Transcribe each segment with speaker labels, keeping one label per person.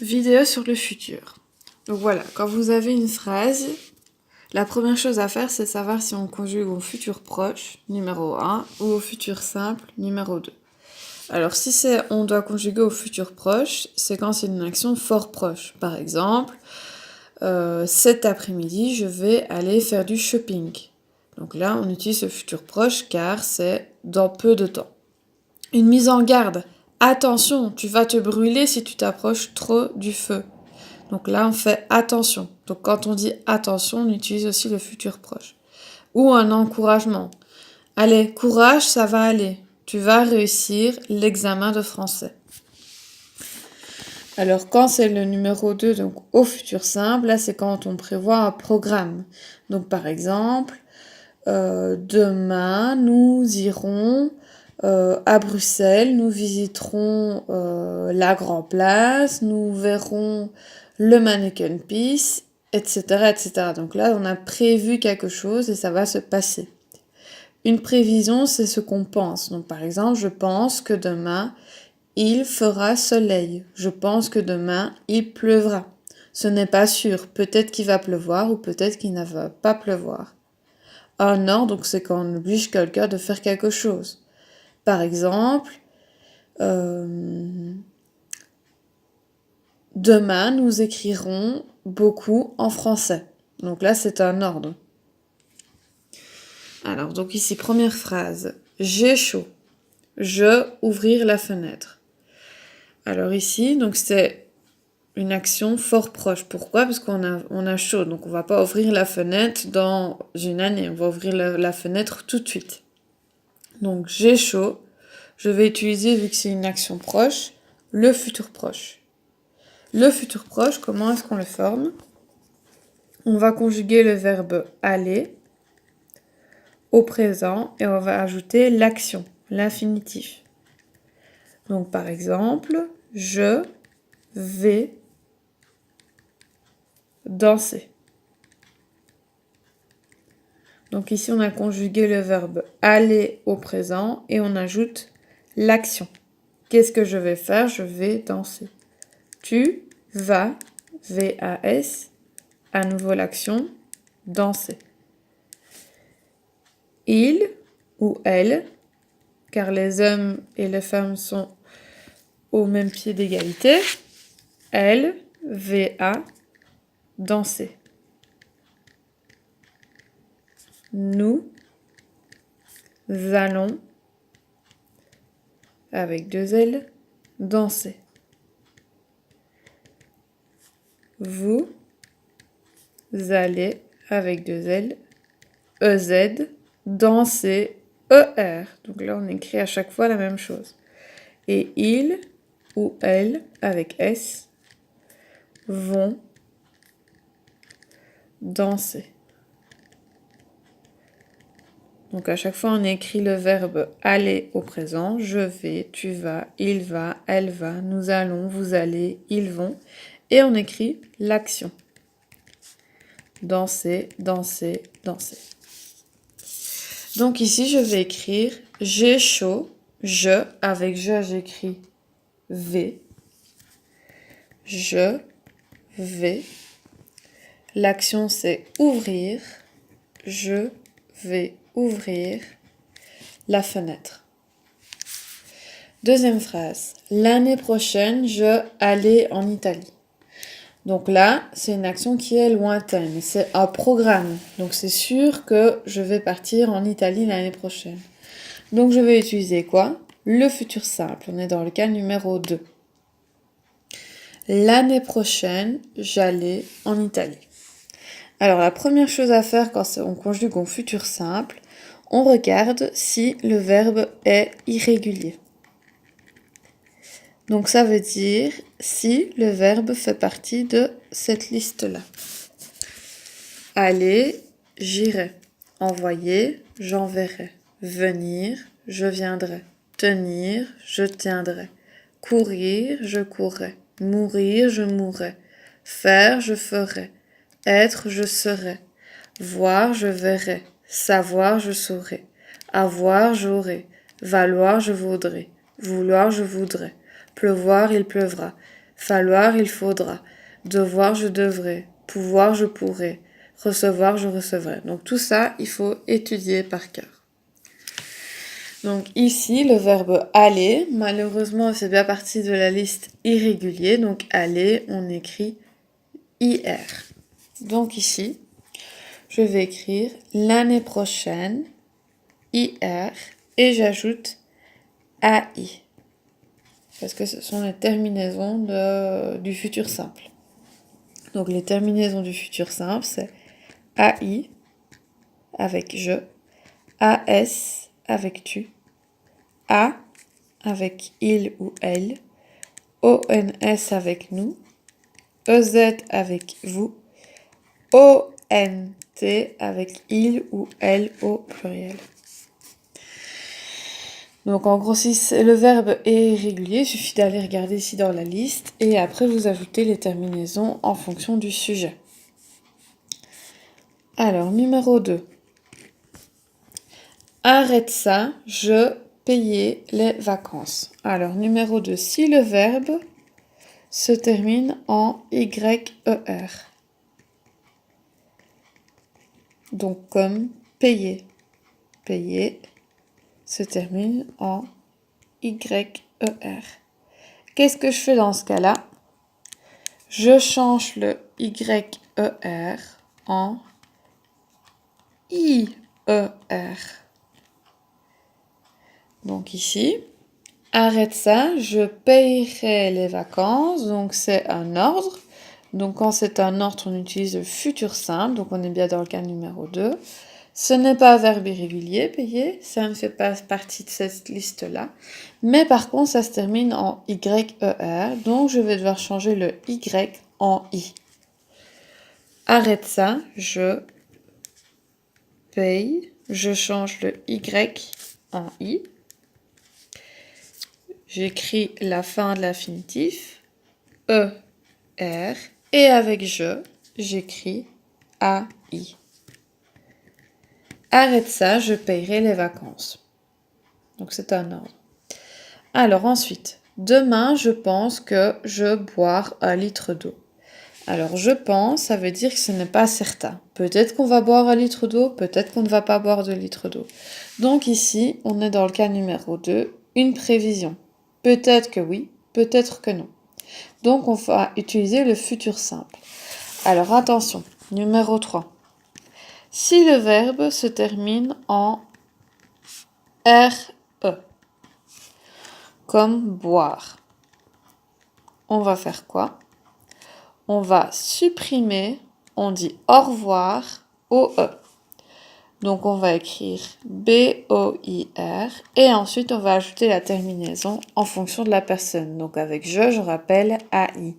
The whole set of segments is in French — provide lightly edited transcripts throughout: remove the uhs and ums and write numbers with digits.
Speaker 1: Vidéo sur le futur. Donc voilà, quand vous avez une phrase, la première chose à faire, c'est savoir si on conjugue au futur proche, numéro 1, ou au futur simple, numéro 2. Alors si on doit conjuguer au futur proche, c'est quand c'est une action fort proche. Par exemple, cet après-midi, je vais aller faire du shopping. Donc là, on utilise le futur proche car c'est dans peu de temps. Une mise en garde. Attention, tu vas te brûler si tu t'approches trop du feu. Donc là, on fait attention. Donc quand on dit attention, on utilise aussi le futur proche. Ou un encouragement. Allez, courage, ça va aller. Tu vas réussir l'examen de français. Alors quand c'est le numéro 2, donc au futur simple, là c'est quand on prévoit un programme. Donc par exemple, demain nous irons à Bruxelles, nous visiterons la Grand Place, nous verrons le Mannequin Peace, etc., etc. Donc là, on a prévu quelque chose et ça va se passer. Une prévision, c'est ce qu'on pense. Donc par exemple, je pense que demain, il fera soleil. Je pense que demain, il pleuvra. Ce n'est pas sûr. Peut-être qu'il va pleuvoir ou peut-être qu'il ne va pas pleuvoir. Un ordre, donc c'est quand on oblige quelqu'un de faire quelque chose. Par exemple, demain, nous écrirons beaucoup en français. Donc là, c'est un ordre. Alors, donc ici, première phrase. J'ai chaud. Je ouvrir la fenêtre. Alors ici, donc c'est une action fort proche. Pourquoi? Parce qu'on a chaud. Donc on va pas ouvrir la fenêtre dans une année. On va ouvrir la fenêtre tout de suite. Donc j'ai chaud. Je vais utiliser, vu que c'est une action proche, le futur proche. Le futur proche, comment est-ce qu'on le forme? On va conjuguer le verbe aller au présent et on va ajouter l'action, l'infinitif. Donc par exemple, je vais danser. Donc ici, on a conjugué le verbe aller au présent et on ajoute l'action. Qu'est-ce que je vais faire? Je vais danser. Tu vas, V-A-S, à nouveau l'action, danser. Il ou elle, car les hommes et les femmes sont au même pied d'égalité, elle, V-A, danser. Nous allons, avec deux L, danser. Vous allez, avec deux L, EZ, danser, ER. Donc là, on écrit à chaque fois la même chose. Et il ou elle, avec S, vont danser. Donc à chaque fois, on écrit le verbe aller au présent. Je vais, tu vas, il va, elle va, nous allons, vous allez, ils vont. Et on écrit l'action. Danser, danser, danser. Donc ici, je vais écrire j'ai chaud. Je, avec je, j'écris V. Je vais. L'action, c'est ouvrir. Je vais ouvrir la fenêtre. Deuxième phrase. L'année prochaine, je allais en Italie. Donc là, c'est une action qui est lointaine. C'est un programme. Donc c'est sûr que je vais partir en Italie l'année prochaine. Donc je vais utiliser quoi? Le futur simple. On est dans le cas numéro 2. L'année prochaine, j'allais en Italie. Alors la première chose à faire quand on conjugue au futur simple, on regarde si le verbe est irrégulier. Donc ça veut dire si le verbe fait partie de cette liste-là. Aller, j'irai. Envoyer, j'enverrai. Venir, je viendrai. Tenir, je tiendrai. Courir, je courrai. Mourir, je mourrai. Faire, je ferai. Être, je serai. Voir, je verrai. Savoir, je saurai. Avoir, j'aurai. Valoir, je vaudrai. Vouloir, je voudrai. Pleuvoir, il pleuvra. Falloir, il faudra. Devoir, je devrais. Pouvoir, je pourrais. Recevoir, je recevrai. Donc tout ça, il faut étudier par cœur. Donc ici, le verbe aller, malheureusement, c'est bien parti de la liste irrégulier. Donc aller, on écrit IR. Donc ici, je vais écrire l'année prochaine, IR, et j'ajoute AI. Parce que ce sont les terminaisons du futur simple. Donc les terminaisons du futur simple, c'est AI avec je, AS avec tu, A avec il ou elle, ONS avec nous, EZ avec vous, ONT avec il ou elle au pluriel. Donc en gros, si le verbe est irrégulier, il suffit d'aller regarder ici dans la liste et après vous ajoutez les terminaisons en fonction du sujet. Alors, numéro 2. Arrête ça, je payais les vacances. Alors, numéro 2. Si le verbe se termine en YER. Donc, comme payer. Payer se termine en YER. Qu'est-ce que je fais dans ce cas-là? Je change le YER en IER. Donc ici, arrête ça, je payerai les vacances. Donc c'est un ordre. Donc quand c'est un ordre, on utilise le futur simple. Donc on est bien dans le cas numéro 2. Ce n'est pas un verbe irrégulier, payer. Ça ne fait pas partie de cette liste-là. Mais par contre, ça se termine en YER. Donc je vais devoir changer le Y en I. Arrête ça, je paye. Je change le Y en I. J'écris la fin de l'infinitif, ER, et avec je, j'écris AI. Arrête ça, je payerai les vacances. Donc c'est un ordre. Alors ensuite, demain, je pense que je boire 1 litre d'eau. Alors je pense, ça veut dire que ce n'est pas certain. Peut-être qu'on va boire 1 litre d'eau, peut-être qu'on ne va pas boire 2 litres d'eau. Donc ici, on est dans le cas numéro 2, une prévision. Peut-être que oui, peut-être que non. Donc on va utiliser le futur simple. Alors attention, numéro 3. Si le verbe se termine en RE, comme boire, on va faire quoi? On va supprimer, on dit au revoir au E. Donc on va écrire B-O-I-R et ensuite on va ajouter la terminaison en fonction de la personne. Donc avec je rappelle AI.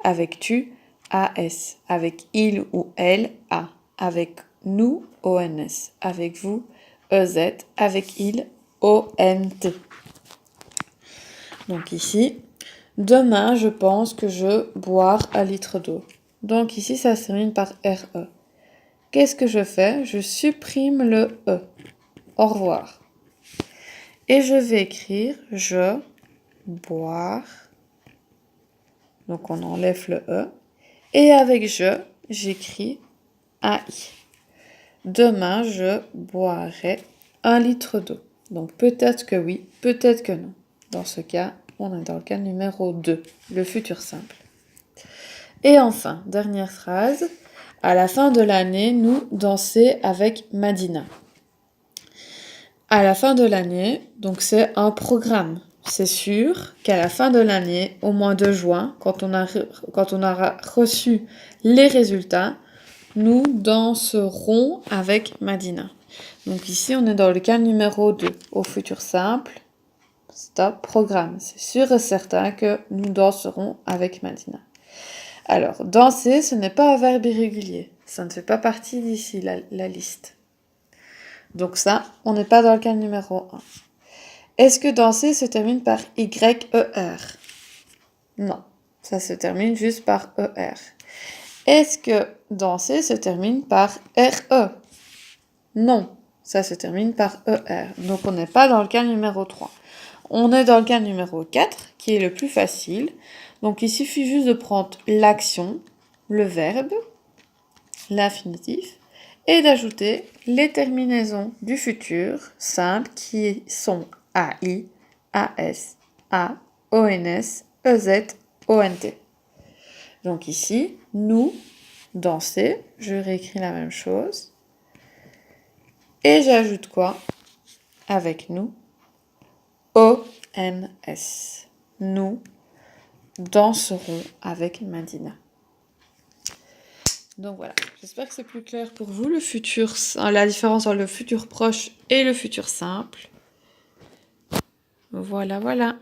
Speaker 1: Avec tu, AS. Avec il ou elle, A. Avec nous, ONS. Avec vous, EZ. Avec il, ONT. Donc ici, demain je pense que je boire 1 litre d'eau. Donc ici ça se termine par RE. Qu'est-ce que je fais? Je supprime le E. Au revoir. Et je vais écrire je boire. Donc on enlève le E. Et avec je, j'écris AI. Demain, je boirai 1 litre d'eau. Donc peut-être que oui, peut-être que non. Dans ce cas, on est dans le cas numéro 2, le futur simple. Et enfin, dernière phrase. À la fin de l'année, nous danser avec Madina. À la fin de l'année, donc c'est un programme. C'est sûr qu'à la fin de l'année, au mois de juin, quand on aura reçu les résultats, nous danserons avec Madina. Donc ici, on est dans le cas numéro 2, au futur simple. Stop, programme. C'est sûr et certain que nous danserons avec Madina. Alors, danser, ce n'est pas un verbe irrégulier. Ça ne fait pas partie d'ici, la liste. Donc ça, on n'est pas dans le cas numéro 1. Est-ce que danser se termine par YER? Non, ça se termine juste par ER. Est-ce que danser se termine par RE? Non, ça se termine par ER. Donc on n'est pas dans le cas numéro 3. On est dans le cas numéro 4, qui est le plus facile. Donc il suffit juste de prendre l'action, le verbe, l'infinitif, et d'ajouter les terminaisons du futur simple qui sont AI, AS, A, ONS, EZ, ONT. Donc ici, nous, danser, je réécris la même chose. Et j'ajoute quoi avec nous? ONS. Nous danserons avec Madina. Donc voilà, j'espère que c'est plus clair pour vous, la différence entre le futur proche et le futur simple. Voilà, voilà.